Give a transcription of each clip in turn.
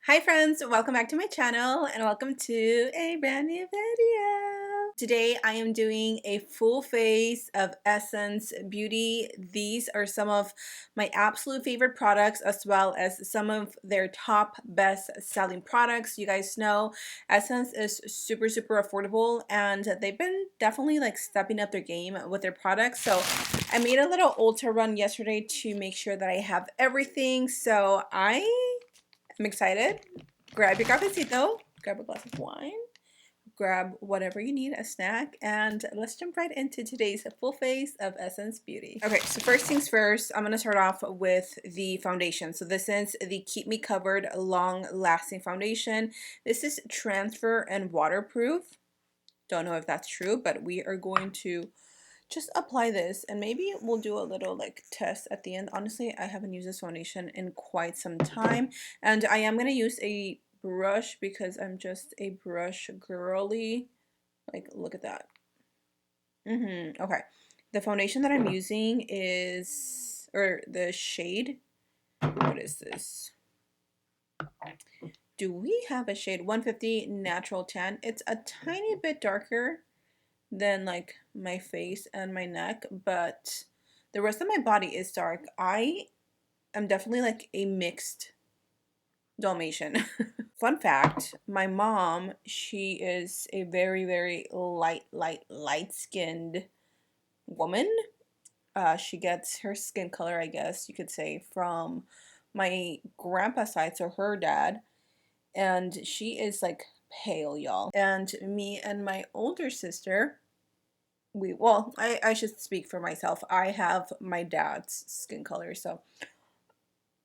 Hi friends, welcome back to my channel and welcome to a brand new video. Today I am doing a full face of Essence Beauty. These are some of my absolute favorite products as well as some of their top best selling products. You guys know Essence is super affordable and they've been definitely like stepping up their game with their products. So I made a little ultra run yesterday to make sure that I have everything. So I'm excited. Grab your cafecito, grab a glass of wine, grab whatever you need, a snack, and let's jump right into today's full face of Essence Beauty. Okay, so first things first, I'm going to start off with the foundation. So this is the Keep Me Covered Long Lasting Foundation. This is transfer and waterproof. Don't know if that's true, but we are going to just apply this and maybe we'll do a little like test at the end. Honestly, I haven't used this foundation in quite some time and I am going to use a brush because I'm just a brush girly. Like, look at that. Okay, the foundation that I'm using is, or the shade, what is this? Do we have a shade 150 Natural Tan? It's a tiny bit darker than like my face and my neck, but the rest of my body is dark. I am definitely like a mixed Dalmatian. Fun fact, my mom, she is a very light skinned woman. She gets her skin color, I guess you could say, from my grandpa's side, so her dad, and she is like pale, y'all. And me and my older sister, I should speak for myself. I have my dad's skin color. So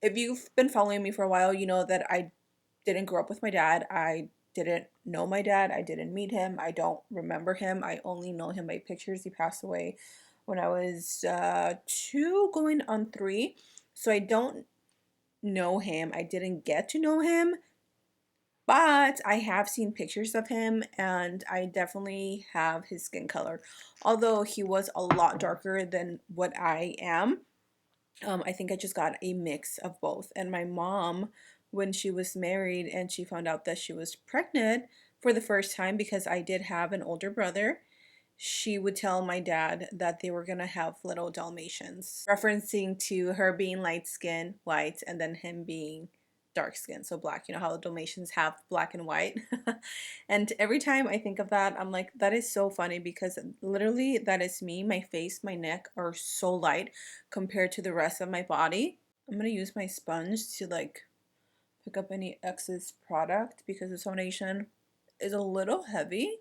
if you've been following me for a while, you know that I didn't grow up with my dad. I didn't know my dad. I didn't meet him. I don't remember him. I only know him by pictures. He passed away when I was 2 going on 3. So I don't know him. I didn't get to know him. But I have seen pictures of him and I definitely have his skin color. Although he was a lot darker than what I am. I think I just got a mix of both. And my mom, when she was married and she found out that she was pregnant for the first time, because I did have an older brother, she would tell my dad that they were gonna have little Dalmatians, referencing to her being light skin, white, and then him being dark skin, so black. You know how the Dalmatians have black and white? And every time I think of that, I'm like, that is so funny because literally that is me. My face, my neck are so light compared to the rest of my body. I'm gonna use my sponge to like pick up any excess product because this foundation is a little heavy.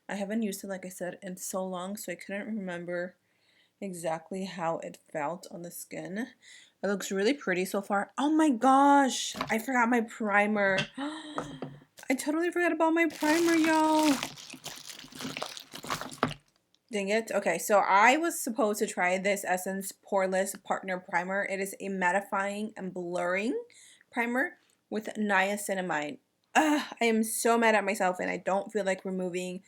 I haven't used it, like I said, in so long, so I couldn't remember exactly how it felt on the skin. It looks really pretty so far. Oh my gosh, I forgot my primer. I totally forgot about my primer, y'all. Dang it. Okay, so I was supposed to try this Essence Poreless Partner Primer. It is a mattifying and blurring primer with niacinamide. I am so mad at myself and I don't feel like removing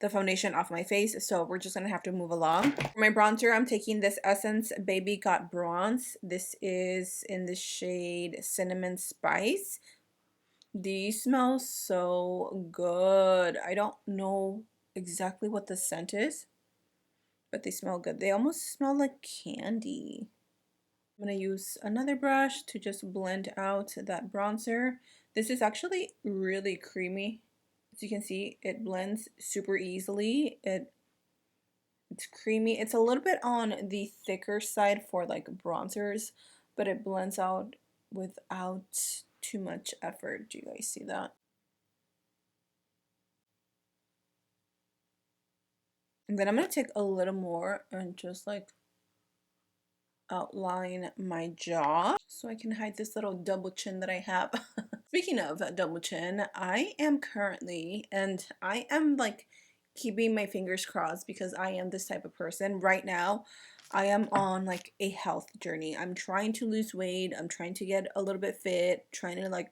the foundation off my face, so we're just gonna have to move along. For my bronzer, I'm taking this Essence Baby Got Bronze. This is in the shade Cinnamon Spice. These smell so good. I don't know exactly what the scent is, but they smell good. They almost smell like candy. I'm gonna use another brush to just blend out that bronzer. This is actually really creamy. As you can see, it blends super easily. It's creamy. It's a little bit on the thicker side for like bronzers, but it blends out without too much effort. Do you guys see that? And then I'm gonna take a little more and just like outline my jaw so I can hide this little double chin that I have. Speaking of double chin, I am currently, and I am like keeping my fingers crossed because I am this type of person. Right now, I am on like a health journey. I'm trying to lose weight. I'm trying to get a little bit fit, trying to like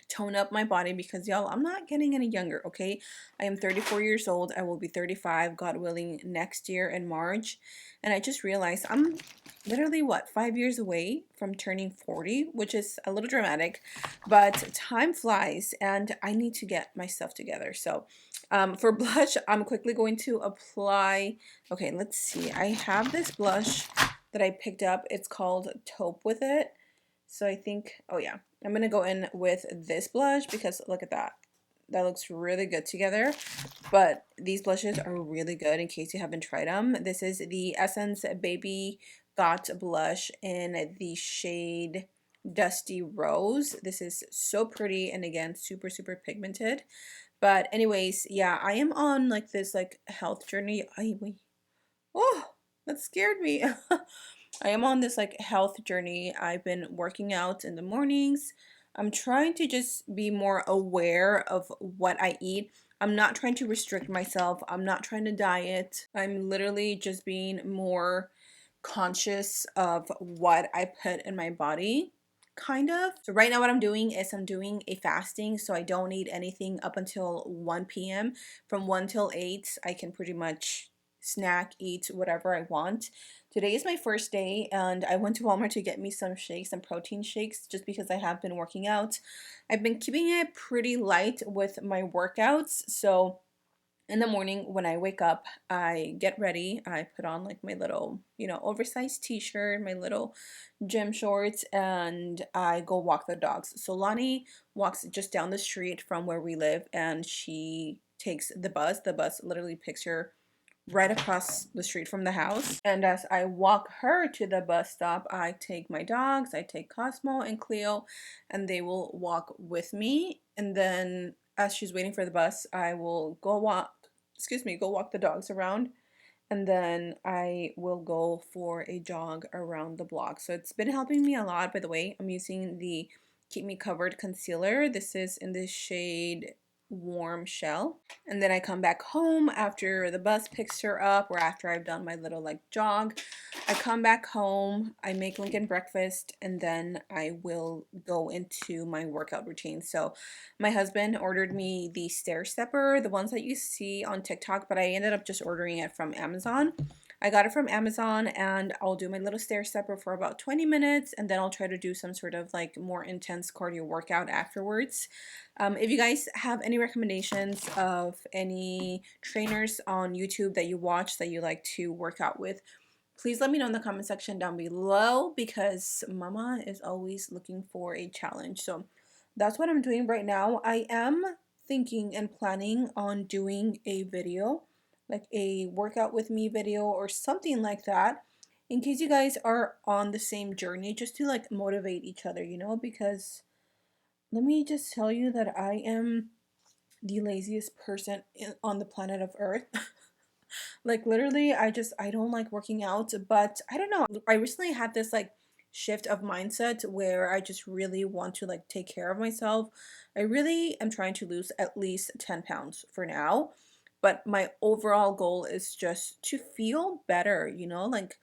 tone up my body because y'all, I'm not getting any younger, okay? I am 34 years old. I will be 35, God willing, next year in March. And I just realized I'm literally what, 5 years away from turning 40, which is a little dramatic, but time flies and I need to get my stuff together. So for blush, I'm quickly going to apply. Okay, let's see. I have this blush that I picked up. It's called Taupe with It. So I think, oh yeah, I'm gonna go in with this blush because look at that. That looks really good together. But these blushes are really good in case you haven't tried them. This is the Essence Baby Got blush in the shade Dusty Rose. This is so pretty and again, super, super pigmented. But anyways, yeah, I am on like this like health journey. Wait. Oh, that scared me. I am on this like health journey. I've been working out in the mornings. I'm trying to just be more aware of what I eat. I'm not trying to restrict myself. I'm not trying to diet. I'm literally just being more conscious of what I put in my body, kind of. So right now what I'm doing is I'm doing a fasting, so I don't eat anything up until 1 p.m. From 1 till 8, I can pretty much snack, eat whatever I want. Today is my first day and I went to Walmart to get me some shakes and protein shakes just because I have been working out. I've been keeping it pretty light with my workouts, so in the morning when I wake up, I get ready. I put on like my little, oversized t-shirt, my little gym shorts, and I go walk the dogs. So Lonnie walks just down the street from where we live and she takes the bus. The bus literally picks her right across the street from the house. And as I walk her to the bus stop, I take my dogs, I take Cosmo and Cleo, and they will walk with me. And then as she's waiting for the bus, I will go walk the dogs around. And then I will go for a jog around the block. So it's been helping me a lot. By the way, I'm using the Keep Me Covered concealer. This is in the shade Warm Shell. And then I come back home after the bus picks her up or after I've done my little like jog. I come back home, I make Lincoln breakfast, and then I will go into my workout routine. So my husband ordered me the stair stepper, the ones that you see on TikTok, but I ended up just ordering it from Amazon. I got it from Amazon and I'll do my little stair stepper for about 20 minutes and then I'll try to do some sort of like more intense cardio workout afterwards. If you guys have any recommendations of any trainers on YouTube that you watch that you like to work out with, please let me know in the comment section down below because mama is always looking for a challenge. So that's what I'm doing right now. I am thinking and planning on doing a video, like a workout with me video or something like that, in case you guys are on the same journey, just to like motivate each other, because let me just tell you that I am the laziest person on the planet of Earth. Like literally, I don't like working out, but I don't know. I recently had this like shift of mindset where I just really want to like take care of myself. I really am trying to lose at least 10 pounds for now, but my overall goal is just to feel better, like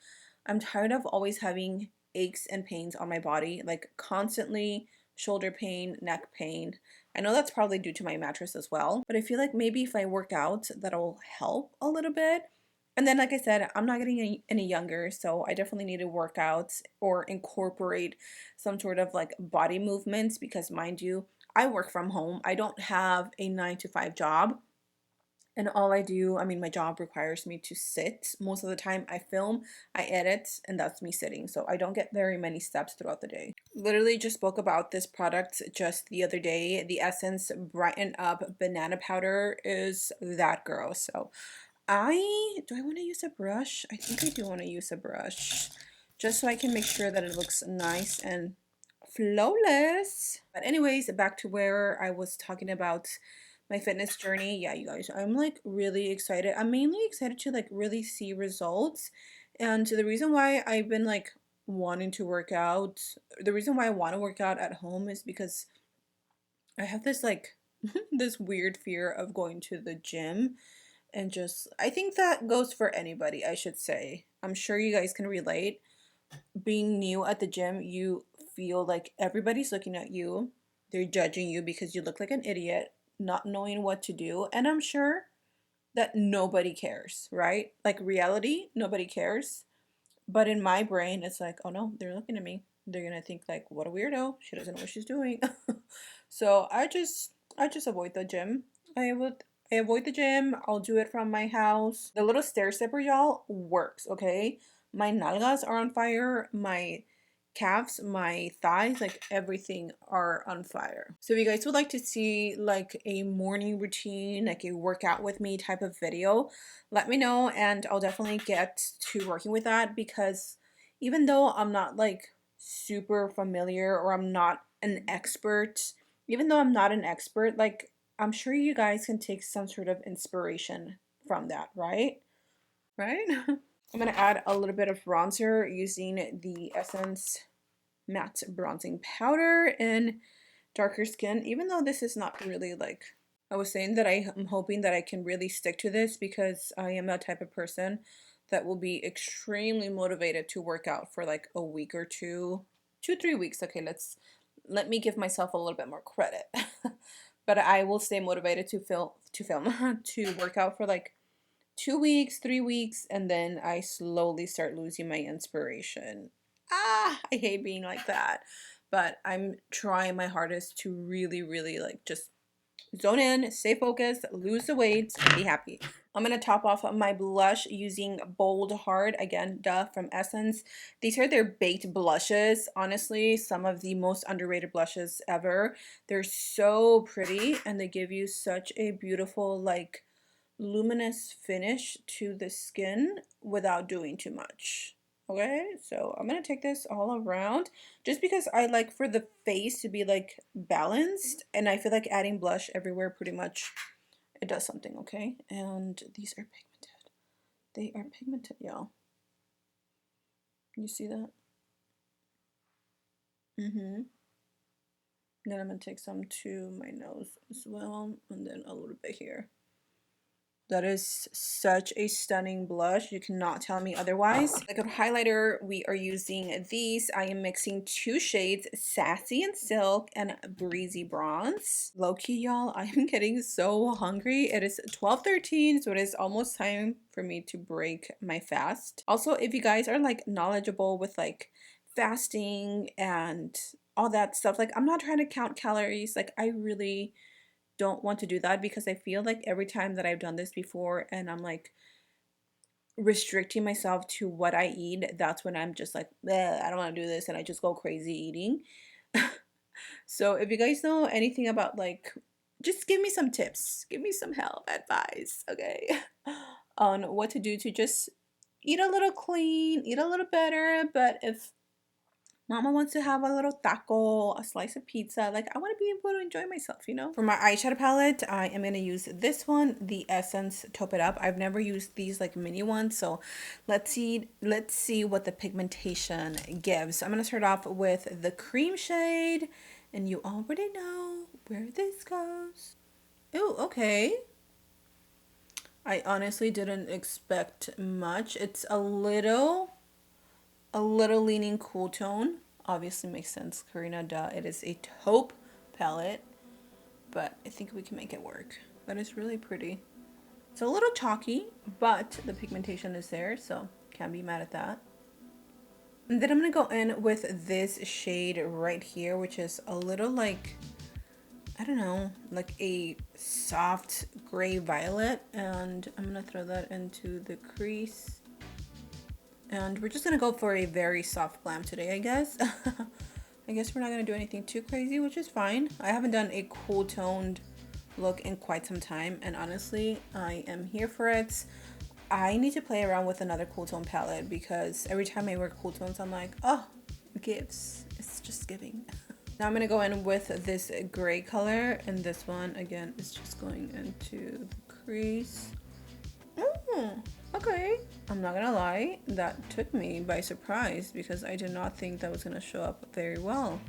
I'm tired of always having aches and pains on my body, like constantly shoulder pain, neck pain. I know that's probably due to my mattress as well, but I feel like maybe if I work out, that'll help a little bit. And then, like I said, I'm not getting any younger, so I definitely need to work out or incorporate some sort of like body movements because, mind you, I work from home. I don't have a 9 to 5 job. And all I do, I mean, my job requires me to sit. Most of the time, I film, I edit, and that's me sitting. So I don't get very many steps throughout the day. Literally just spoke about this product just the other day. The Essence Brighten Up Banana Powder is that girl. So do I want to use a brush? I think I do want to use a brush just so I can make sure that it looks nice and flawless. But anyways, back to where I was talking about my fitness journey. Yeah, you guys, I'm like really excited. I'm mainly excited to like really see results. And the reason why I've been like wanting to work out, the reason why I want to work out at home is because I have this like this weird fear of going to the gym and just I think that goes for anybody, I should say. I'm sure you guys can relate. Being new at the gym, you feel like everybody's looking at you. they're judging you because you look like an idiot, not knowing what to do. And I'm sure that nobody cares, right? Like reality, nobody cares. But in my brain, it's like, oh no, they're looking at me. They're gonna think like, what a weirdo. She doesn't know what she's doing. So I just avoid the gym. I avoid the gym. I'll do it from my house. The little stair stepper, y'all, works, okay? My nalgas are on fire. My calves, my thighs, like everything are on fire. So if you guys would like to see like a morning routine, like a workout with me type of video, let me know and I'll definitely get to working with that, because even though I'm not like super familiar or I'm not an expert, even though I'm not an expert, like I'm sure you guys can take some sort of inspiration from that, right? Right? I'm gonna add a little bit of bronzer using the Essence Matte Bronzing Powder in darker skin, even though this is not really like, I was saying that I am hoping that I can really stick to this, because I am that type of person that will be extremely motivated to work out for like a week or two, 3 weeks. Okay, let me give myself a little bit more credit. But I will stay motivated to film to work out for like 2 weeks, 3 weeks, and then I slowly start losing my inspiration. I hate being like that. But I'm trying my hardest to really, really like just zone in, stay focused, lose the weight, and be happy. I'm going to top off my blush using Bold Hard, again, duh, from Essence. These are their baked blushes. Honestly, some of the most underrated blushes ever. They're so pretty, and they give you such a beautiful, like, luminous finish to the skin without doing too much. Okay, so I'm gonna take this all around just because I like for the face to be like balanced, and I feel like adding blush everywhere pretty much it does something. Okay, and these are pigmented. They are pigmented, y'all. You see that? Then I'm gonna take some to my nose as well, and then a little bit here. That is such a stunning blush. You cannot tell me otherwise. Like a highlighter, we are using these. I am mixing two shades, Sassy and Silk and Breezy Bronze. Low-key, y'all, I am getting so hungry. It is 12:13, so it is almost time for me to break my fast. Also, if you guys are like knowledgeable with like fasting and all that stuff, like I'm not trying to count calories. Like I really don't want to do that, because I feel like every time that I've done this before and I'm like restricting myself to what I eat, that's when I'm just like, I don't want to do this, and I just go crazy eating. So if you guys know anything about like, just give me some tips, give me some help, advice, okay, on what to do to just eat a little clean, eat a little better. But if Mama wants to have a little taco, a slice of pizza. Like, I want to be able to enjoy myself, you know? For my eyeshadow palette, I am going to use this one, the Essence Top It Up. I've never used these, like, mini ones. So, let's see what the pigmentation gives. So I'm going to start off with the cream shade. And you already know where this goes. Oh, okay. I honestly didn't expect much. It's a little leaning cool tone. Obviously makes sense, Karina, duh. It is a taupe palette, but I think we can make it work. That is really pretty. It's a little chalky, but the pigmentation is there, so can't be mad at that. And then I'm gonna go in with this shade right here, which is a little like, I don't know, like a soft gray violet, and I'm gonna throw that into the crease. And we're just gonna go for a very soft glam today, I guess. I guess we're not gonna do anything too crazy, which is fine. I haven't done a cool toned look in quite some time, and honestly, I am here for it. I need to play around with another cool tone palette, because every time I wear cool tones, I'm like, oh, gives. It's just giving. Now I'm gonna go in with this gray color, and this one, again, is just going into the crease. Okay. I'm not gonna lie, that took me by surprise, because I did not think that was gonna show up very well.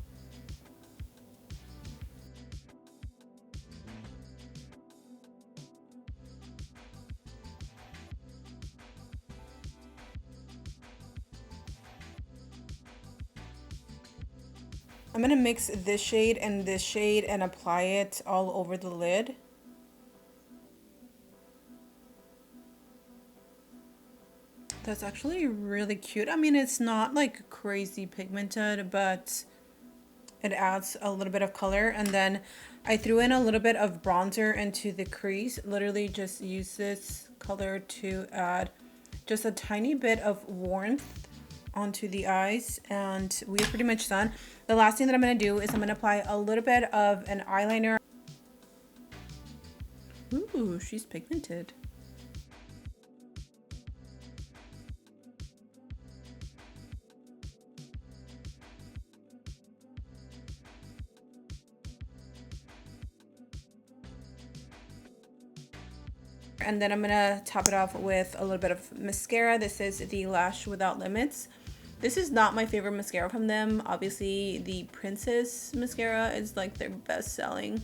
I'm gonna mix this shade and apply it all over the lid. That's actually really cute. I mean, it's not like crazy pigmented, but it adds a little bit of color. And then I threw in a little bit of bronzer into the crease. Literally just use this color to add just a tiny bit of warmth onto the eyes, and we're pretty much done. The last thing that I'm going to do is I'm going to apply a little bit of an eyeliner. Ooh, she's pigmented. And then I'm gonna top it off with a little bit of mascara. This is the Lash Without Limits. This is not my favorite mascara from them. Obviously, the Princess mascara is like their best selling,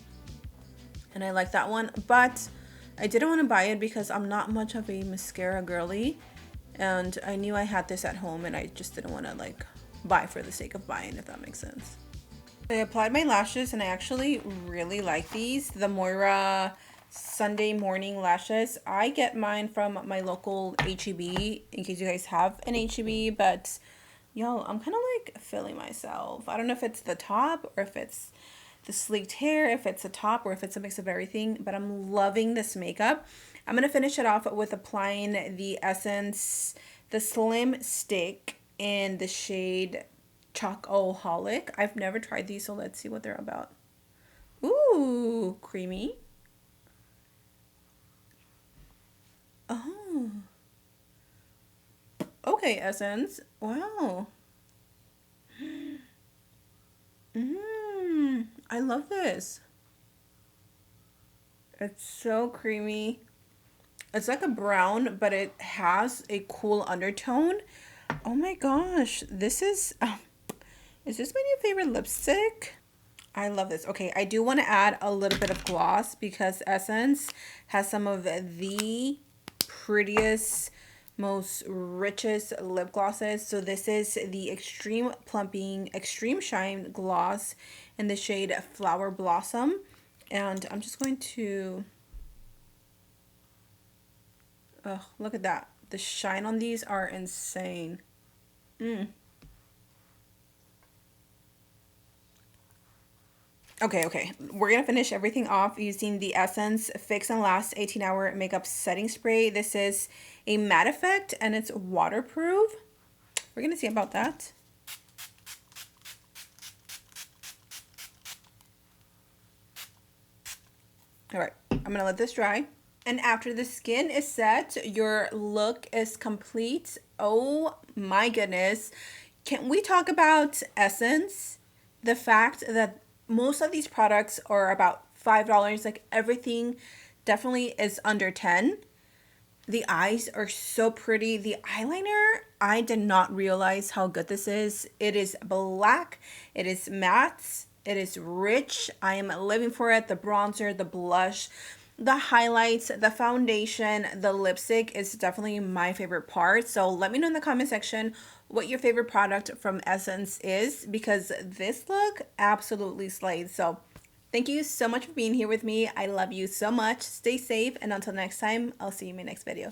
and I like that one. But I didn't want to buy it because I'm not much of a mascara girly, and I knew I had this at home, and I just didn't want to like buy for the sake of buying, if that makes sense. I applied my lashes, and I actually really like these. The Moira Sunday Morning Lashes. I get mine from my local HEB, in case you guys have an HEB, but yo, I'm kind of like feeling myself. I don't know if it's the top or if it's the sleeked hair, if it's a top or if it's a mix of everything, but I'm loving this makeup. I'm going to finish it off with applying the Essence, the Slim Stick in the shade Chocoholic. I've never tried these, so let's see what they're about. Ooh, creamy. Oh. Okay, Essence. Wow. I love this. It's so creamy. It's like a brown, but it has a cool undertone. Oh my gosh. This is this my new favorite lipstick? I love this. Okay, I do want to add a little bit of gloss because Essence has some of the prettiest, most richest lip glosses. So this is the Extreme Plumping Extreme Shine Gloss in the shade Flower Blossom. And I'm just going to... Oh, look at that. The shine on these are insane. Okay. We're going to finish everything off using the Essence Fix and Last 18-Hour Makeup Setting Spray. This is a matte effect and it's waterproof. We're going to see about that. All right, I'm going to let this dry. And after the skin is set, your look is complete. Oh my goodness. Can we talk about Essence? The fact that most of these products are about $5, like everything definitely is under 10. The eyes are so pretty. The eyeliner, I did not realize how good this is. It is black, it is matte, it is rich. I am living for it. The bronzer, the blush, the highlights, the foundation, the lipstick is definitely my favorite part. So let me know in the comment section what your favorite product from Essence is, because this look absolutely slayed. So thank you so much for being here with me. I love you so much. Stay safe, and until next time, I'll see you in my next video.